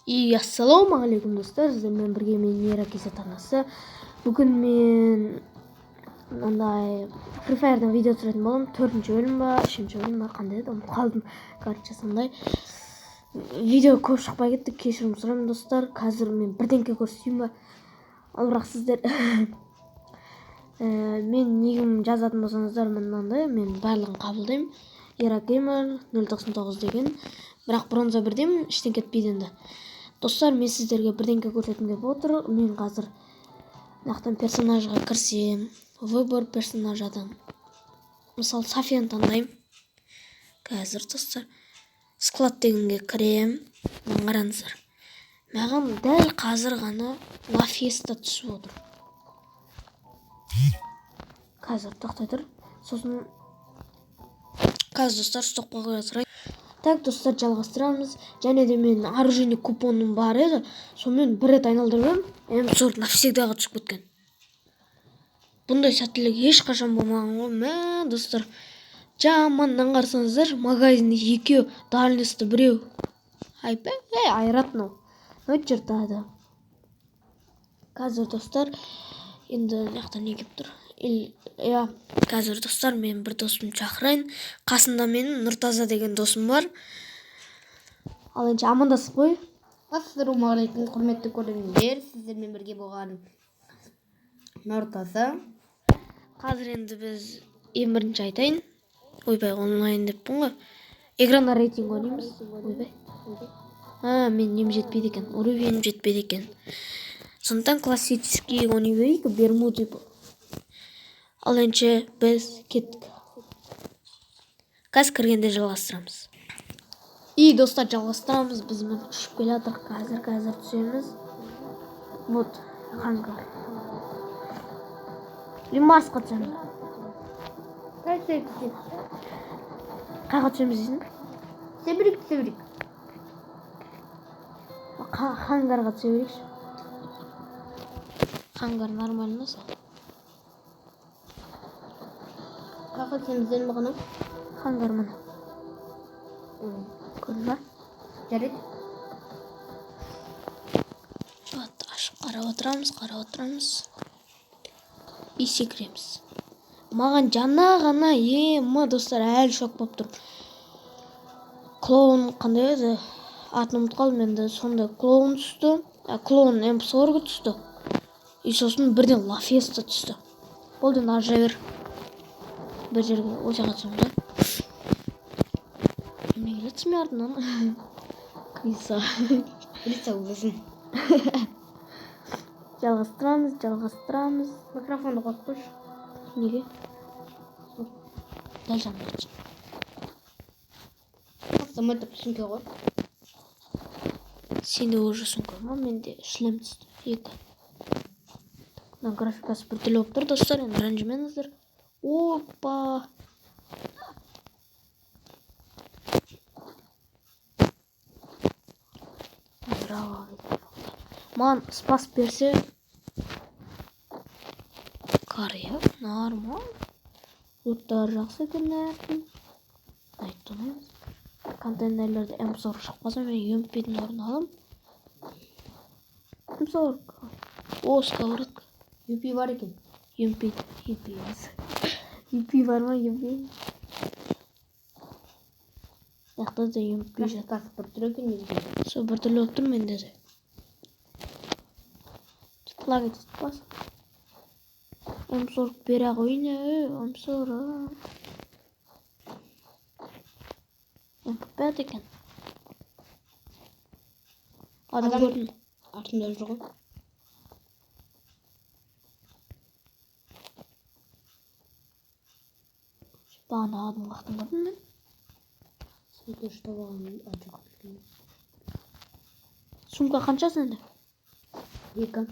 Ассалаумағалейкум достар, сіздермен бірге мен Мира Кесет анасы. Бүгін мен мындай Free Fire'дан видео түсіретін боламын. 4-ші бөлім ба, 3-ші бөлім ба, қандай еді, ұмытып қалдым. Короче, сондай видео көп шықпай кетті, кешірім сұраймын достар. Қазір мен бірдеңке көрсетейін ба, ал бірақ сіздер мен негім жазатын болсаңыздар мынандай, мен барлығын қабылдаймын. Иракеймер 099 деген, бірақ бронза бірдемін, іштен кетпейді енді. Достар, мен сіздерге бірдеңке көрсетейін деп отыр. Мен қазір нақтан персонажға кірсем, выбор персонажадан мысалы Софияны таңдаймын. Қазір достар склад дегенге кірем. Қараңыздар, маған дәл қазір ғана Лафеста түсіп отыр. Қазір тоқтай тұр. Сосын қазір достар стопқа қоя тұрайын. Так, достар, жалғастырамыз. Және де мен оружейный купоным бар еді. Сонымен бір рет айналдырып М40 навсегдаға түсіп кеткен. Бұндай сәттілік ешқашан болмаған ғой. Мә, достар, жаманнан қарсаңыздар, магазин екеу, дальності біреу. Айрат мынау. Өте жыртады. Қазір достар, енді жақтан не келіп тұр? Қазір достар, мен бір досымды шақырайын. Қасында менің Нұртаза деген досым бар. Ал енді амандасып қой. Ассалаумағалейкум, құрметті көрермендер, сіздермен бірге болған Нұртаза. Қазір енді біз ең бірінші айтайын. Ойбай, онлайн деппін ғой. Экранда рейтинг ойнаймыз. Ойбай. Мен нем жетпейді екен. Уровенім жетпейді екен. Сондықтан классический ойнай берейік, Бермуды бұл. Ал енді біз кеттік. Қазір кіргенде жалғастырамыз. Достар, жалғастырамыз. Біз мен ұшып келе жатырық. Қазір түсеміз. Вот, хангар. Марсқа түсеміз. Қайға түсеміз дейсің? Себірік. Хангарға түсе берейікші. Хангар нормально сол. Қайға түсемізден бағана? Хангар мұны. Көрді ба? Жарайды. Вот, ашып қарап отырамыз. И секіреміз. Маған ғана достар, әлі шок болып тұр. Клоун қандай еді? Атын ұмытып қалдым енді. Сонда клоун түсті. Клоун М40 түсті. И сосын бірден Лафеста түсті. Болды, ар жай бер. Бір жерге осыға түсеміз да. Не келеді мен артынан? Криса өзің. Жалғастырамыз. Микрофонды қойып қойшы. Неге? Дәл жанына кетші. Самай тұрып сүнке қой. Сенде уже сүнке ма? Менде шлем түсті. 2. Графикасы бір түрлі болып тұр, достар, енді ренжімеңіздер. Опа! Маған спас берсе қария, нормал. Оттар жақсы көрінетін. Айтты ойнаймыз. Контейнерлерді М40 шықпаса, мен емпейдің орын алам. М40. Сковородка. UP бар екен. UP бар ма, UP? Яқта да UP жат. Графикасы бір түрлі екен негізі. Сол бір түрлі болып тұр менде де. Құлақ етіп бас. М40 бере қойын, М40. М45 екен. Адам көрдім. Артында жүр ғой. Бағана адам қақтың көрдім мен. Сөйте ұштап алған. Сумка қанша сенде? 2.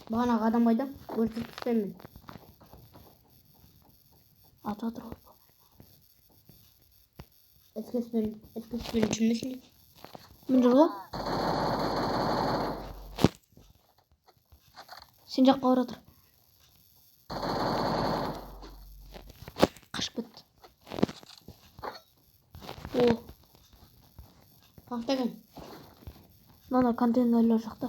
Бағана адам қайда? Көрсетіп түсемін. Ата тұр. Эскеспен жүрмесін. Мен жүр ғой. Сен жаққа бара тұр. Қашып кетті. Ақтаған. Мына контейнерлер жақта.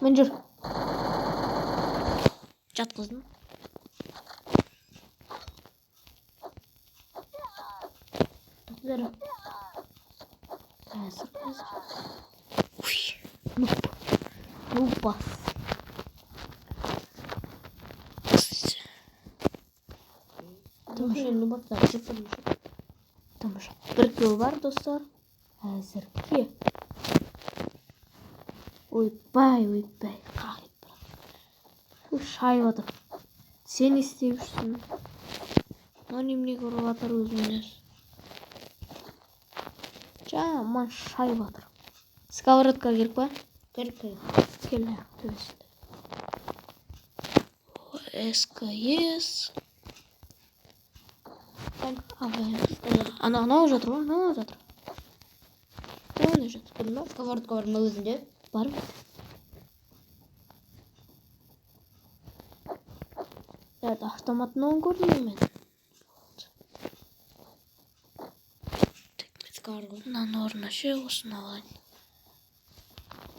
Мен жүр. Жатқыздым. Тоқтар. Қазір. Уй, нуп бас. Тамаша нубаттар жеппедім. Тамаша. Бір кіл бар, достар. Әзірге. Ойбай. Қағып бір. Шайбатыр. Сен істеп жүрсің. Немене көріп жатыр өзімдер. Жаман шайбатыр. Сковородка керек па? Керек. Кел, төбесінде. СКС. Анау жатыр ма? Анау жатыр. Көне жатыр. Көрдің ба? Сковородка бар ма өзінде? Бар. Evet, автоматны көрдім мен. Мынаның орнына ше осыны алайын.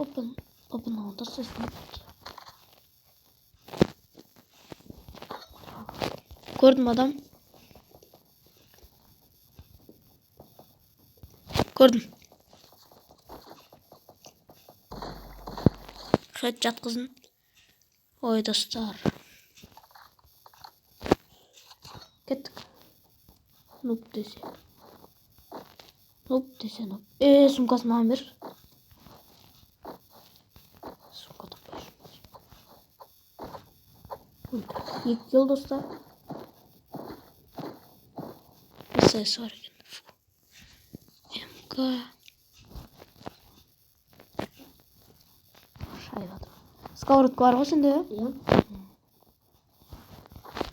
Опын алды сіздің. Көрдім адам. Көрдім. Шайт жатқызын. Ой, достар. Кеттік. Нуп десе. Сумкасын маған бер. Сумка таппай жүрміз. 2 кил, достар. СС бар екен. МК. Шайбатыр. Сковородка бар ғой сенде?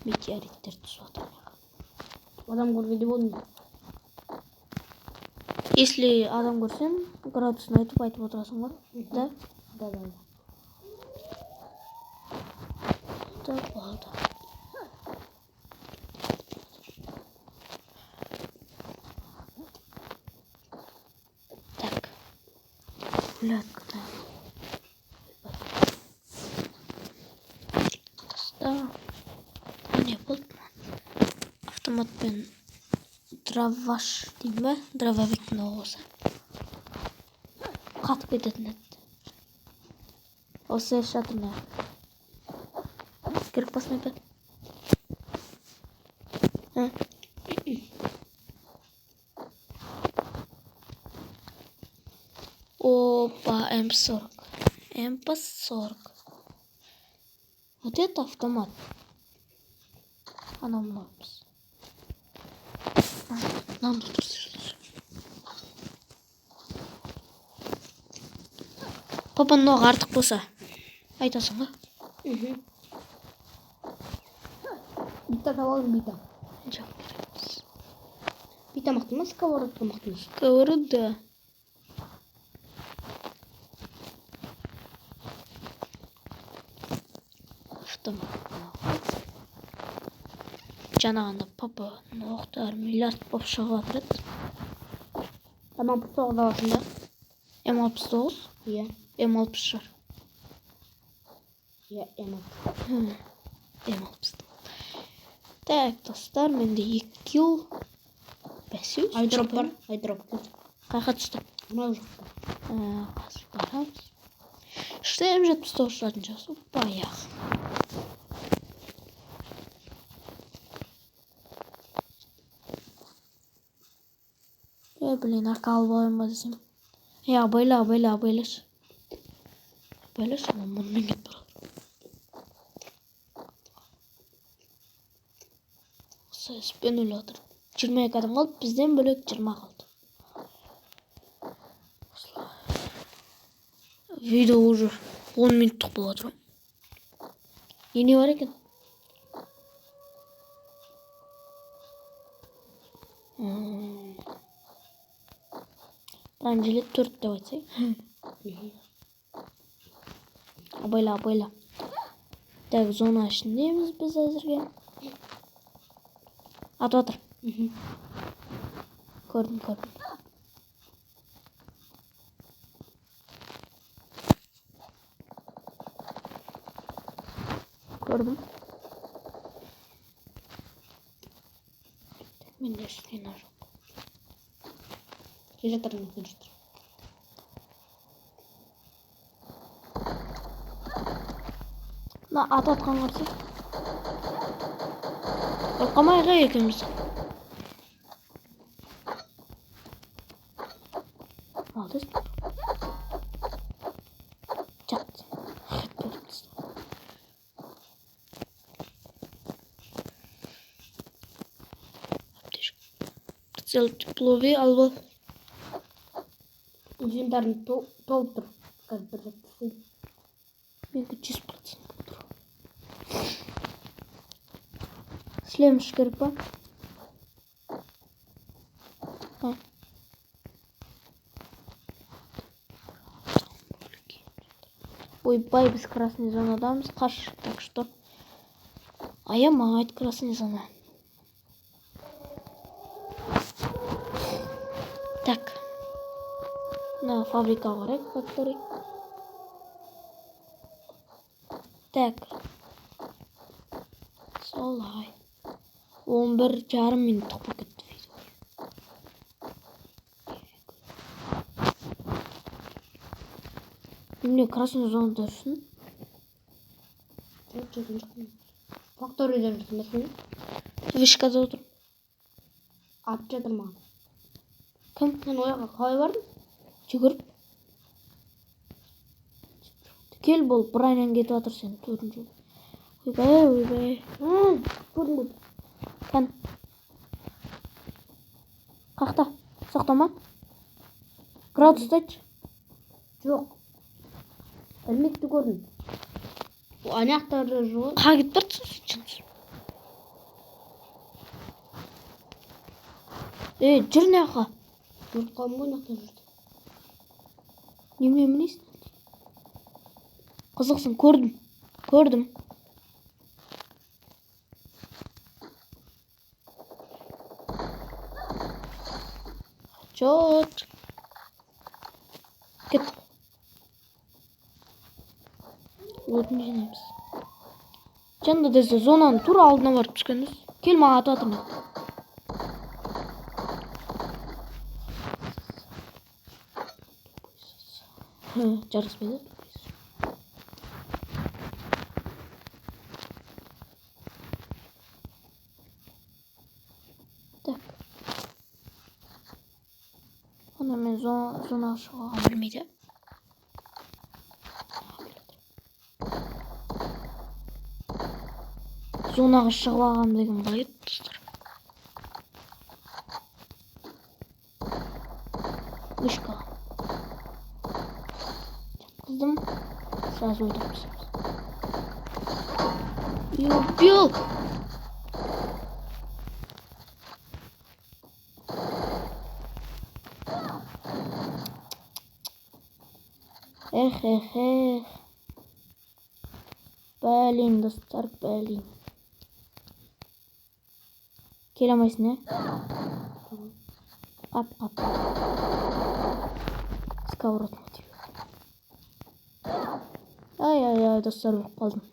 Метеориттер түсіп жатыр. Адам көргенде болдым. Если адам көрсен, градусын айтып отырасың ба? Да? Да. Так, болды. Так. Флятка. Таста. Не болды ма? Автоматпен дроваш дейм ба? Дрововиктің оғысы. Қатып кететін еді. Осы шатырына. Керек па снайпер? Опа, М40. МП40. Вот это автомат. Анау мынауымыз. Мынаны тұрсыз. Папа, мынау артық болса айтасың ба? Бита табалым бита. Жоқ, керекпіз. Бита мықты ма, сковородка мықты ма? Сковорода. Автомат. Жаңағында папа оқтар миллиард болып шығып жатыр еді. М69 даласында. М69? Иә. М60 шығар. Иә, М60. М60. Так, достар, менде 2 кил. Бәсеу. Айдроп бар. Айдроп. Қайқа түсті? Мынау жақта. Қазір барамыз. Что М79 шығатын жасы? Баяғы. Блин, арқа алып алайын ба десем. Абайлашы. Абайлашы, мұнымен кетіп барады. Осы спен өлі отыр. 22 адам қалды, бізден бөлек 20 қалды. Видео уже 10 минуттық болып отыр. Не бар екен? Бронежилет 4 деп айтсай. Абайла. Так, зона ішіндеміз біз әзірге. Атып отыр. Көрдім. Менде үстіне жоқ. Келе жатыр. Мына атып атқан қарсы. Қамайға екеуміз. Молодец. Чат. Прицел тепловый алып. Инвентарный толып тұр. Қазір бір затты. Менде 100% тұр. Шлем керек па? Ойбай, біз красный зонадамыз. Қаш, так что аямайды красный зона. Так. На фабрика барайық, факторий. Так. Солай. 11,5 минуттық болып кетті видео. Міне красный зонада жүрсің. Факторияда жүрсің бе? Вышкада отыр. Атып жатыр маған. Кім? Мен ояққа қалай бардым? Жүгіріп. Кел бол, бұрайнан кетіп жатыр сен. Төрінші. Ойбай. Көрдім бұл. Кән. Қақта. Сақтама. Градус айтшы. Жоқ. Ілмекті көрдім. Анаяқтарда жоқ. Қаға кетіп бартсың сен? Жүр неға? Жүріп қалым ғой, нақта жүрді. Неме мінесің? Қызықсың, көрдім. Чот. Кет. Отын жинаймыз. Жанында десе зонаның тура алдына барып түскенбіз. Кел маған атып атырмын. Жарыспайды. Так. Ona men zona шығуға білмейді. Зонаға шығып алғам деген қалай еді достар. Вышка. Жатқыздым. Сразу ойдап түсеміз. Бил. Эх. Блин, достар, блин. Келе алмайсың, ә? Ап. Сковородка тиіп. Ай, достар, өліп қалдым.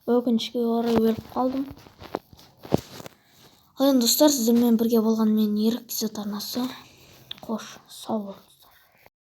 Өкінішке орай өліп қалдым. Ал енді достар, сіздермен бірге болған мен Ерік Кизет арнасы. Қош, сау бол.